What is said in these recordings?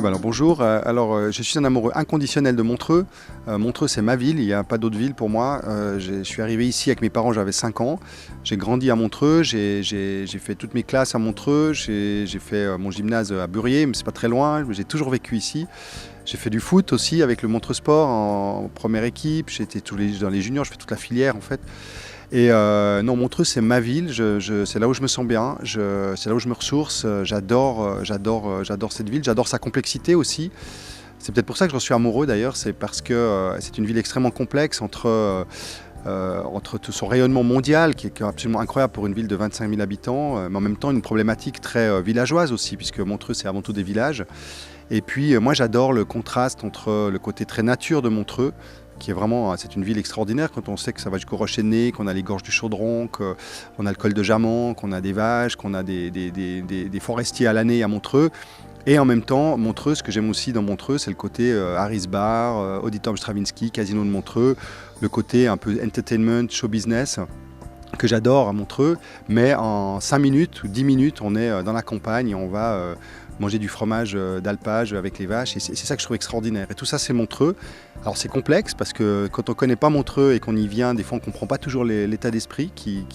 alors bonjour. Je suis un amoureux inconditionnel de Montreux. Montreux, c'est ma ville, il n'y a pas d'autre ville pour moi. Je suis arrivé ici avec mes parents, j'avais 5 ans. J'ai grandi à Montreux, j'ai fait toutes mes classes à Montreux, j'ai fait mon gymnase à Burier, mais c'est pas très loin, j'ai toujours vécu ici. J'ai fait du foot aussi avec le Montreux Sport en première équipe, j'étais dans les juniors, je fais toute la filière en fait. Et non, Montreux, c'est ma ville, c'est là où je me sens bien, c'est là où je me ressource, j'adore cette ville, j'adore sa complexité aussi. C'est peut-être pour ça que j'en suis amoureux d'ailleurs, c'est parce que c'est une ville extrêmement complexe entre tout son rayonnement mondial, qui est absolument incroyable pour une ville de 25 000 habitants, mais en même temps une problématique très villageoise aussi, puisque Montreux, c'est avant tout des villages. Et puis moi, j'adore le contraste entre le côté très nature de Montreux, qui est vraiment, c'est une ville extraordinaire quand on sait que ça va jusqu'au Rocher de Nez, qu'on a les gorges du Chaudron, qu'on a le col de Jaman, qu'on a des vaches, qu'on a des forestiers à l'année à Montreux. Et en même temps, Montreux, ce que j'aime aussi dans Montreux, c'est le côté Harris Bar, Auditorium Stravinsky, Casino de Montreux, le côté un peu entertainment, show business, que j'adore à Montreux. Mais en 5 minutes ou 10 minutes, on est dans la campagne et on va manger du fromage d'alpage avec les vaches. Et c'est ça que je trouve extraordinaire. Et tout ça, c'est Montreux. Alors c'est complexe parce que quand on ne connaît pas Montreux et qu'on y vient, des fois on ne comprend pas toujours l'état d'esprit qui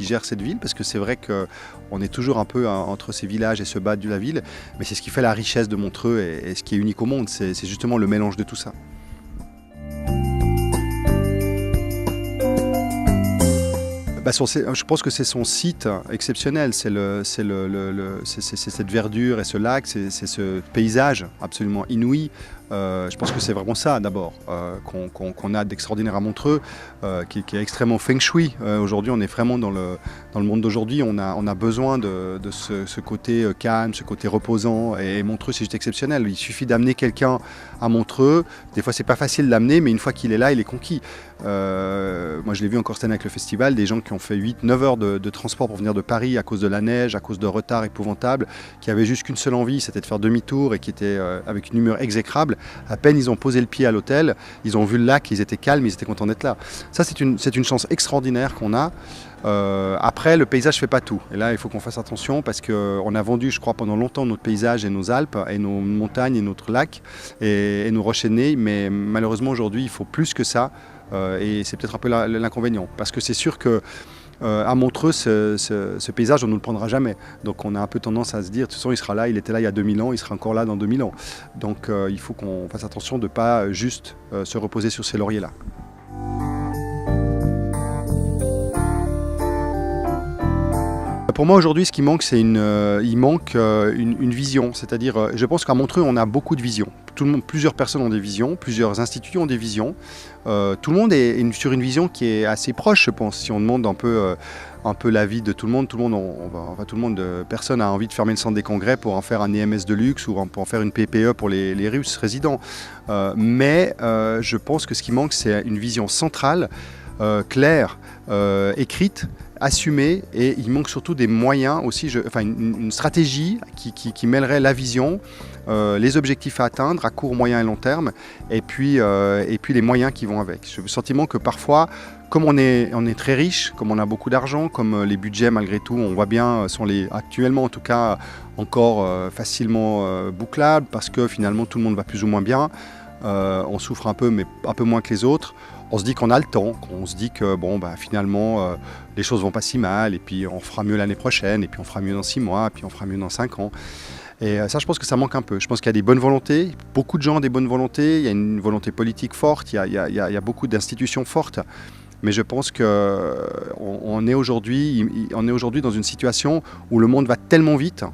gère cette ville. Parce que c'est vrai qu'on est toujours un peu entre ces villages et ce bas de la ville. Mais c'est ce qui fait la richesse de Montreux et ce qui est unique au monde. C'est justement le mélange de tout ça. Je pense que c'est son site exceptionnel, c'est cette verdure et ce lac, c'est ce paysage absolument inouï. Je pense que c'est vraiment ça d'abord qu'on a d'extraordinaire à Montreux, qui est extrêmement feng shui. Aujourd'hui, on est vraiment dans le monde d'aujourd'hui, on a besoin de ce côté calme, ce côté reposant, et Montreux c'est juste exceptionnel. Il suffit d'amener quelqu'un à Montreux, des fois c'est pas facile de l'amener, mais une fois qu'il est là, il est conquis. Moi je l'ai vu encore cette année avec le festival, des gens qui ont fait 8-9 heures de transport pour venir de Paris à cause de la neige, à cause de retard épouvantable, qui avaient juste qu'une seule envie, c'était de faire demi-tour et qui étaient avec une humeur exécrable. À peine ils ont posé le pied à l'hôtel, ils ont vu le lac, ils étaient calmes, ils étaient contents d'être là. Ça c'est une chance extraordinaire qu'on a. Après, le paysage ne fait pas tout. Et là, il faut qu'on fasse attention parce qu'on a vendu, je crois, pendant longtemps notre paysage et nos Alpes et nos montagnes et notre lac et nos rochers de nez. Mais malheureusement, aujourd'hui, il faut plus que ça. Et c'est peut-être un peu l'inconvénient. Parce que c'est sûr que à Montreux, ce paysage, on ne nous le prendra jamais. Donc on a un peu tendance à se dire, de toute façon, il sera là, il était là il y a 2000 ans, il sera encore là dans 2000 ans. Donc il faut qu'on fasse attention de ne pas juste se reposer sur ces lauriers-là. Pour moi aujourd'hui, ce qui manque, c'est une vision. C'est-à-dire, je pense qu'à Montreux, on a beaucoup de visions. Plusieurs personnes ont des visions, plusieurs instituts ont des visions. Tout le monde est sur une vision qui est assez proche, je pense. Si on demande un peu l'avis de tout le monde, personne n'a envie de fermer le centre des congrès pour en faire un EMS de luxe ou pour en faire une PPE pour les Russes résidents. Mais je pense que ce qui manque, c'est une vision centrale, claire, écrite, assumée, et il manque surtout des moyens aussi, une stratégie qui mêlerait la vision, les objectifs à atteindre à court, moyen et long terme, et puis les moyens qui vont avec. J'ai le sentiment que parfois, comme on est très riche, comme on a beaucoup d'argent, comme les budgets malgré tout, on voit bien, sont actuellement en tout cas encore facilement bouclables, parce que finalement tout le monde va plus ou moins bien, on souffre un peu mais un peu moins que les autres. On se dit qu'on a le temps, qu'on se dit que finalement les choses vont pas si mal, et puis on fera mieux l'année prochaine, et puis on fera mieux dans 6 mois, et puis on fera mieux dans 5 ans. Et ça, je pense que ça manque un peu. Je pense qu'il y a des bonnes volontés, beaucoup de gens ont des bonnes volontés, il y a une volonté politique forte, il y a beaucoup d'institutions fortes. Mais je pense qu'on est aujourd'hui dans une situation où le monde va tellement vite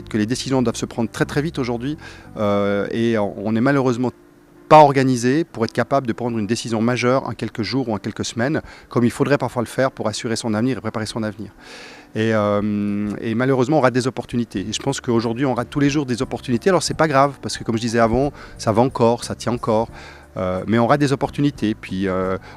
que les décisions doivent se prendre très très vite aujourd'hui, et on est malheureusement pas organisé pour être capable de prendre une décision majeure en quelques jours ou en quelques semaines, comme il faudrait parfois le faire pour assurer son avenir et préparer son avenir. Et malheureusement, on rate des opportunités. Et je pense qu'aujourd'hui, on rate tous les jours des opportunités. Alors, c'est pas grave, parce que comme je disais avant, ça va encore, ça tient encore. Mais on rate des opportunités. Puis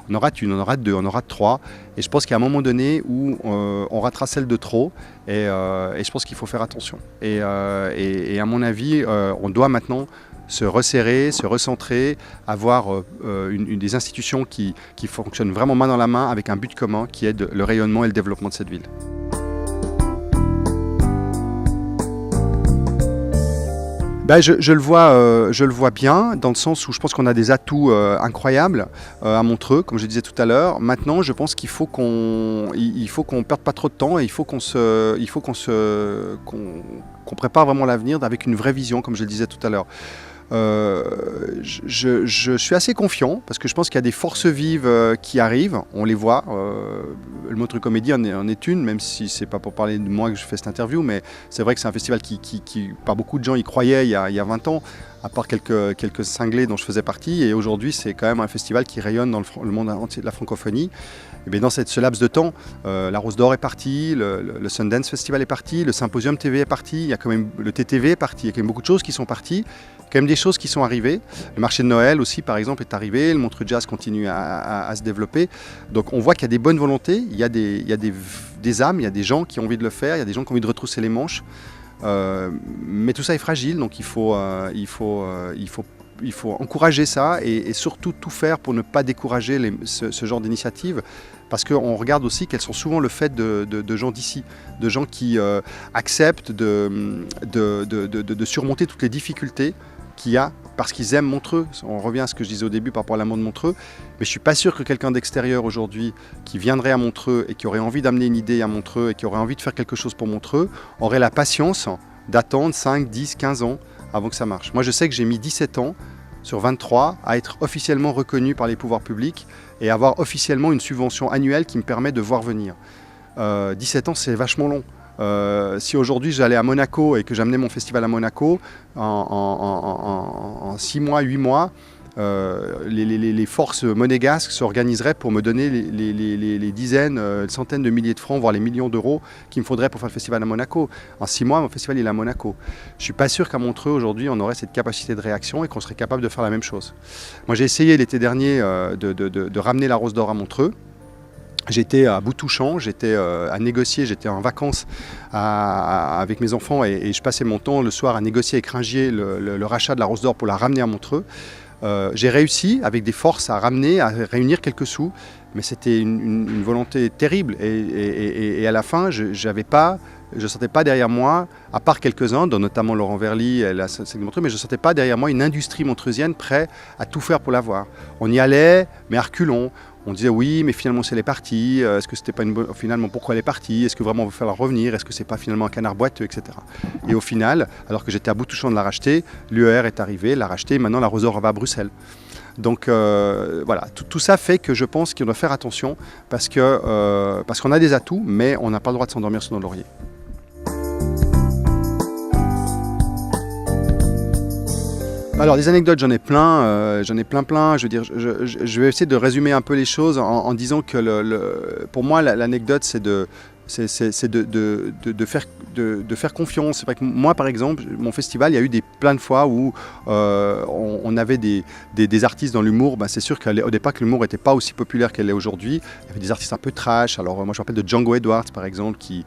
on en rate une, on en rate deux, on en rate trois. Et je pense qu'il y a un moment donné où on ratera celle de trop. Et je pense qu'il faut faire attention. Et à mon avis, on doit maintenant se resserrer, se recentrer, avoir des institutions qui fonctionnent vraiment main dans la main avec un but commun qui est le rayonnement et le développement de cette ville. Je le vois bien, dans le sens où je pense qu'on a des atouts incroyables à Montreux, comme je disais tout à l'heure. Maintenant, je pense qu'il faut qu'on perde pas trop de temps et qu'on prépare vraiment l'avenir avec une vraie vision, comme je le disais tout à l'heure. Je suis assez confiant parce que je pense qu'il y a des forces vives qui arrivent, on les voit. Le Montreux Comédie en est une, même si c'est pas pour parler de moi que je fais cette interview, mais c'est vrai que c'est un festival qui par beaucoup de gens y croyaient il y a 20 ans, à part quelques cinglés dont je faisais partie, et aujourd'hui c'est quand même un festival qui rayonne dans le monde entier de la francophonie. Et bien dans ce laps de temps, la Rose d'Or est partie, le Sundance Festival est parti, le Symposium TV est parti, il y a quand même le TTV est parti, il y a quand même beaucoup de choses qui sont parties, quand même des choses qui sont arrivées. Le marché de Noël aussi par exemple est arrivé, le Montreux Jazz continue à se développer. Donc on voit qu'il y a des bonnes volontés, il y a des âmes, il y a des gens qui ont envie de le faire, il y a des gens qui ont envie de retrousser les manches. Mais tout ça est fragile, donc il faut encourager ça et surtout tout faire pour ne pas décourager ce genre d'initiatives, parce qu'on regarde aussi qu'elles sont souvent le fait de gens d'ici, de gens qui acceptent de surmonter toutes les difficultés qu'il y a parce qu'ils aiment Montreux. On revient à ce que je disais au début par rapport à l'amour de Montreux, mais je ne suis pas sûr que quelqu'un d'extérieur aujourd'hui qui viendrait à Montreux et qui aurait envie d'amener une idée à Montreux et qui aurait envie de faire quelque chose pour Montreux aurait la patience d'attendre 5, 10, 15 ans avant que ça marche. Moi je sais que j'ai mis 17 ans sur 23 à être officiellement reconnu par les pouvoirs publics et avoir officiellement une subvention annuelle qui me permet de voir venir. 17 ans c'est vachement long. Si aujourd'hui j'allais à Monaco et que j'amenais mon festival à Monaco, en 6 mois, 8 mois, les forces monégasques s'organiseraient pour me donner les dizaines, centaines de milliers de francs, voire les millions d'euros qu'il me faudrait pour faire le festival à Monaco. En 6 mois, mon festival il est à Monaco. Je ne suis pas sûr qu'à Montreux aujourd'hui on aurait cette capacité de réaction et qu'on serait capable de faire la même chose. Moi j'ai essayé l'été dernier de ramener la Rose d'Or à Montreux. J'étais à bout touchant, j'étais à négocier, j'étais en vacances avec mes enfants et je passais mon temps le soir à négocier avec Ringier le rachat de la Rose d'Or pour la ramener à Montreux. J'ai réussi avec des forces à réunir quelques sous, mais c'était une volonté terrible et à la fin je ne sentais pas derrière moi, à part quelques-uns, dont notamment Laurent Verly et la scène de Montreux, mais je ne sentais pas derrière moi une industrie montreusienne prête à tout faire pour l'avoir. On y allait, mais à reculons. On disait oui, mais finalement c'est elle est partie. Est-ce que c'était pas une bonne... Finalement, pourquoi elle est partie? Est-ce que vraiment on va falloir revenir? Est-ce que c'est pas finalement un canard boiteux, etc. Et au final, alors que j'étais à bout touchant de la racheter, l'UER est arrivé, l'a racheté, et maintenant la Rose d'Or va à Bruxelles. Donc voilà, tout ça fait que je pense qu'on doit faire attention parce qu'on a des atouts, mais on n'a pas le droit de s'endormir sur nos lauriers. Alors des anecdotes, j'en ai plein. Je veux dire, je vais essayer de résumer un peu les choses en disant que pour moi l'anecdote c'est de faire confiance. C'est vrai que moi par exemple, mon festival, il y a eu plein de fois où on avait des artistes dans l'humour. C'est sûr qu'au départ que l'humour n'était pas aussi populaire qu'elle est aujourd'hui. Il y avait des artistes un peu trash. Alors moi je me rappelle de Django Edwards par exemple qui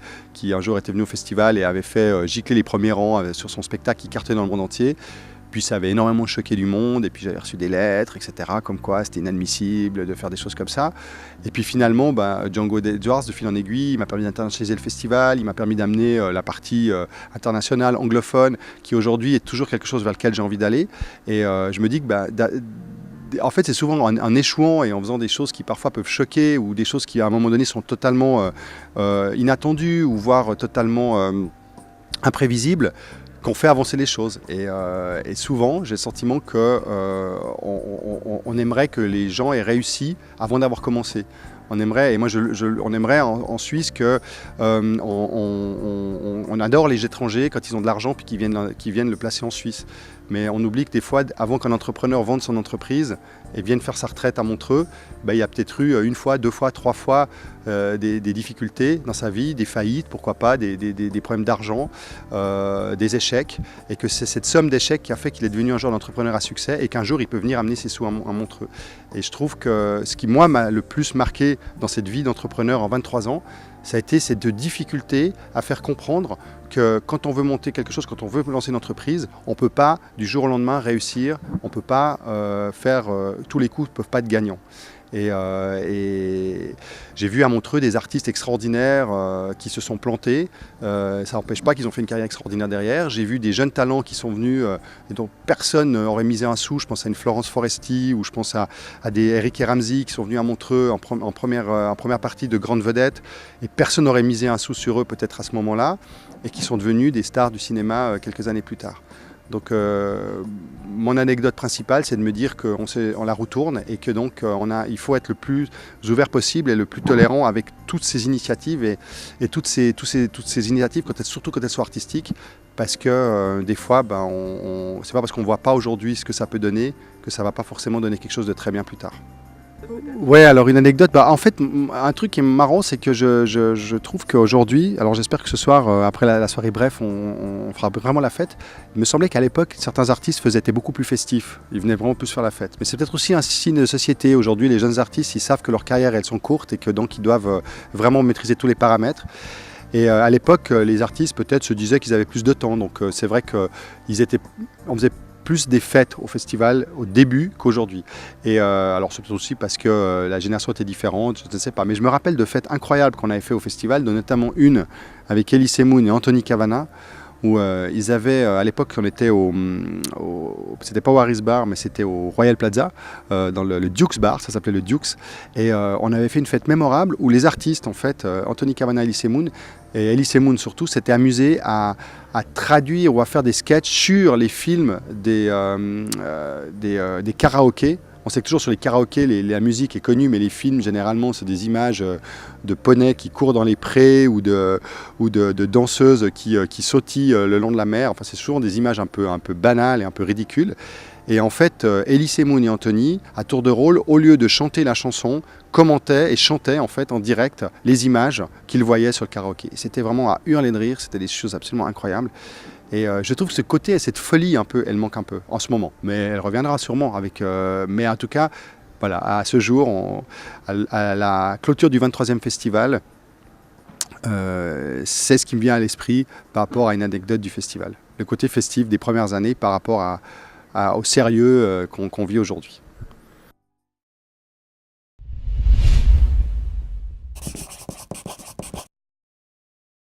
un jour était venu au festival et avait fait gicler les premiers rangs sur son spectacle qui cartonnait dans le monde entier. Puis ça avait énormément choqué du monde, et puis j'avais reçu des lettres, etc. Comme quoi c'était inadmissible de faire des choses comme ça. Et puis finalement, Django Edwards, de fil en aiguille, il m'a permis d'internationaliser le festival, il m'a permis d'amener la partie internationale, anglophone, qui aujourd'hui est toujours quelque chose vers lequel j'ai envie d'aller. Et je me dis que en fait, c'est souvent en échouant et en faisant des choses qui parfois peuvent choquer, ou des choses qui à un moment donné sont totalement inattendues, ou voire totalement imprévisibles, qu'on fait avancer les choses. Et souvent, j'ai le sentiment qu'on aimerait que les gens aient réussi avant d'avoir commencé. On aimerait, et moi on aimerait en Suisse que on adore les étrangers quand ils ont de l'argent puis qu'ils viennent le placer en Suisse. Mais on oublie que des fois, avant qu'un entrepreneur vende son entreprise et vienne faire sa retraite à Montreux, il y a peut-être eu 1 fois, 2 fois, 3 fois des difficultés dans sa vie, des faillites, pourquoi pas, des problèmes d'argent, des échecs, et que c'est cette somme d'échecs qui a fait qu'il est devenu un genre d'entrepreneur à succès et qu'un jour il peut venir amener ses sous à Montreux. Et je trouve que ce qui moi m'a le plus marqué dans cette vie d'entrepreneur en 23 ans, ça a été cette difficulté à faire comprendre que quand on veut monter quelque chose, quand on veut lancer une entreprise, on ne peut pas du jour au lendemain réussir, on ne peut pas tous les coups ne peuvent pas être gagnants. Et j'ai vu à Montreux des artistes extraordinaires qui se sont plantés. Ça n'empêche pas qu'ils ont fait une carrière extraordinaire derrière. J'ai vu des jeunes talents qui sont venus et dont personne n'aurait misé un sou. Je pense à une Florence Foresti ou je pense à des Eric et Ramsey qui sont venus à Montreux en première partie de grandes vedettes. Et personne n'aurait misé un sou sur eux peut-être à ce moment-là et qui sont devenus des stars du cinéma quelques années plus tard. Donc mon anecdote principale, c'est de me dire qu'on la retourne et que donc il faut être le plus ouvert possible et le plus tolérant avec toutes ces initiatives et toutes ces initiatives, surtout quand elles sont artistiques, parce que des fois, c'est pas parce qu'on ne voit pas aujourd'hui ce que ça peut donner que ça ne va pas forcément donner quelque chose de très bien plus tard. Ouais, alors une anecdote, en fait, un truc qui est marrant, c'est que je trouve qu'aujourd'hui, alors j'espère que ce soir, après la soirée bref, on fera vraiment la fête. Il me semblait qu'à l'époque, certains artistes étaient beaucoup plus festifs, ils venaient vraiment plus faire la fête. Mais c'est peut-être aussi un signe de société. Aujourd'hui, les jeunes artistes, ils savent que leur carrière, elles sont courtes et que donc ils doivent vraiment maîtriser tous les paramètres. Et à l'époque, les artistes peut-être se disaient qu'ils avaient plus de temps, donc c'est vrai qu'on faisait plus des fêtes au festival au début qu'aujourd'hui. Et alors c'est aussi parce que la génération était différente, je ne sais pas. Mais je me rappelle de fêtes incroyables qu'on avait fait au festival, notamment une avec Elise Moon et Anthony Cavana, où ils avaient, à l'époque on était c'était pas au Harris Bar, mais c'était au Royal Plaza, dans le Duke's Bar, ça s'appelait le Duke's. Et on avait fait une fête mémorable où les artistes, en fait, Anthony Cavana et Elise Moon surtout, s'étaient amusés à traduire ou à faire des sketchs sur les films des karaokés. On sait que toujours sur les karaokés, la musique est connue, mais les films, généralement, c'est des images de poneys qui courent dans les prés ou de danseuses qui sautillent le long de la mer. Enfin, c'est souvent des images un peu banales et un peu ridicules. Et en fait, Elise Moon et Anthony, à tour de rôle, au lieu de chanter la chanson, commentaient et chantaient en fait en direct les images qu'ils voyaient sur le karaoké. C'était vraiment à hurler de rire, c'était des choses absolument incroyables. Et je trouve que ce côté, cette folie un peu, elle manque un peu en ce moment. Mais elle reviendra sûrement mais en tout cas, voilà, à ce jour, à la clôture du 23e festival, c'est ce qui me vient à l'esprit par rapport à une anecdote du festival. Le côté festif des premières années par rapport au sérieux qu'on vit aujourd'hui.